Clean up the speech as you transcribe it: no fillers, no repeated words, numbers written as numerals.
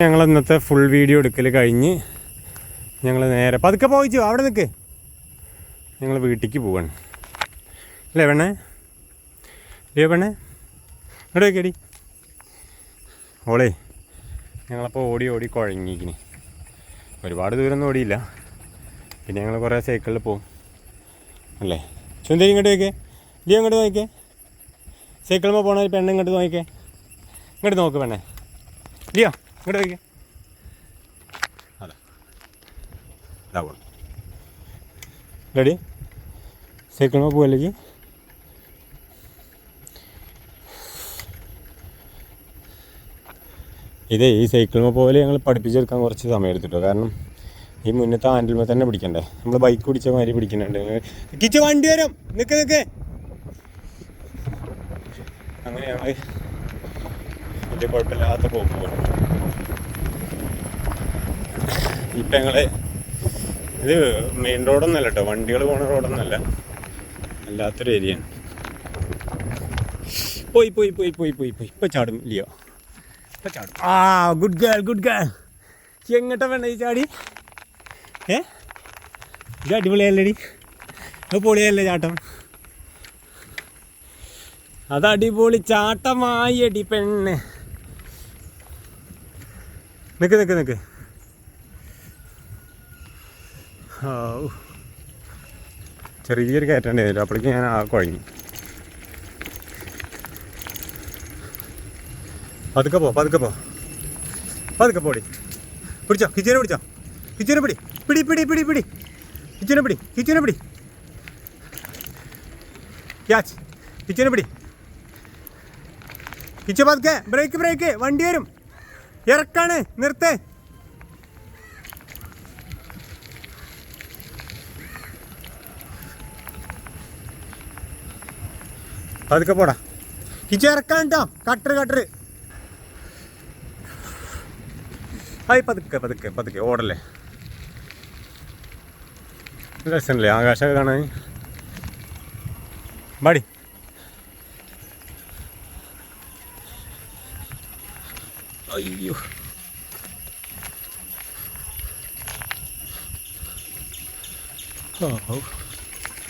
ഞങ്ങൾ ഇന്നത്തെ full video എടുക്കൽ കഴിഞ്ഞ് ഞങ്ങൾ നേരെ പതുക്കെ പോയിച്ചു അവിടെ നിൽക്ക്. ഞങ്ങൾ വീട്ടിലേക്ക് പോവാണ് അല്ലേ പെണ്ണേ? അയ്യോ പെണ്ണേ ഇവിടെ വയ്ക്കടി. ഓളേ ഞങ്ങളപ്പോൾ ഓടി ഓടി കുഴങ്ങിക്കിന്. ഒരുപാട് ദൂരമൊന്നും ഓടിയില്ല. പിന്നെ ഞങ്ങൾ കുറേ സൈക്കിളിൽ പോവും അല്ലേ. സുന്ദരി ഇങ്ങോട്ട് നോക്കേ, ലിയോ ഇങ്ങോട്ട് നോക്കേ. സൈക്കിളിൽ പോകണ ഒരു പെണ്ണ് ഇങ്ങോട്ട് നോക്കേ. ഇങ്ങോട്ട് നോക്ക് പെണ്ണേ. ലിയോ ഇങ്ങോട്ട് നോക്കേ. അതാ ഇതാ പോണം. റെഡി? സൈക്കിളിൽ പോവല്ലേ? ഇതേ ഈ സൈക്കിളിൽ പോലെ ഞങ്ങൾ പഠിപ്പിച്ചെടുക്കാൻ കുറച്ച് സമയം എടുത്തിട്ടോ. കാരണം ഈ മുന്നത്തെ ഹാൻഡിൽമേ തന്നെ പിടിക്കണ്ടേ. നമ്മൾ ബൈക്ക് പിടിച്ച മാതിരി പിടിക്കുന്നുണ്ട്. കിച്ച് വണ്ടി വരും, നിൽക്ക് നിൽക്ക്. അങ്ങനെ ഞങ്ങൾ വലിയ കുഴപ്പമില്ലാത്ത പോക്ക് പോകും. ഇപ്പം ഞങ്ങൾ ഇത് മെയിൻ റോഡൊന്നുമല്ല കേട്ടോ, വണ്ടികൾ പോണ റോഡൊന്നുമല്ല, അല്ലാത്തൊരു ഏരിയയാണ്. പോയി പോയി പോയി പോയി പോയി പോയി ഇപ്പം ചാടും ഇല്ലയോ? ഇപ്പം ചാടും. ആ ഗുഡ് ഗേൾ ഗുഡ് ഗേൾ. എങ്ങോട്ടാ വേണ്ട ഈ ചാടി? ഇത് അടിപൊളിയല്ലേടി? അത് പൊളിയല്ലേ ചാട്ടം? അത് അടിപൊളി ചാട്ടമായി അടി പെണ്ണ്. നിൽക്ക് നിൽക്ക് നിൽക്ക്. ചെറിയൊരു കയറ്റണ്ടായിരുന്നു, അപ്പോഴേക്കും ഞാൻ ആ കുഴങ്ങി. പതുക്കെ പോ പതുക്കെ പോ പതുക്കെ പോടി. പിടിച്ചോ കിച്ചനെ പിടിച്ചോ. കിച്ചനെ പിടി പിടി പിടി പിടി പിടി. കിച്ചനെ പിടി കിച്ചനെ പിടി. ക്യാച്ച്. കിച്ചനെ പിടി. കിച്ച പതുക്കെ. Brake brake. വണ്ടി വരും. ഇറക്കാണ്. നിർത്തേ. പതുക്കെ പോടാ. കിച്ച ഇറക്കാൻ കേട്ടോ. Cutter cutter. ആയി പതുക്കെ പതുക്കെ പതുക്കെ. ഓടല്ലേ. രസമല്ലേ ആകാശമൊക്കെ കാണാൻ? ബാടി. അയ്യോ ഓ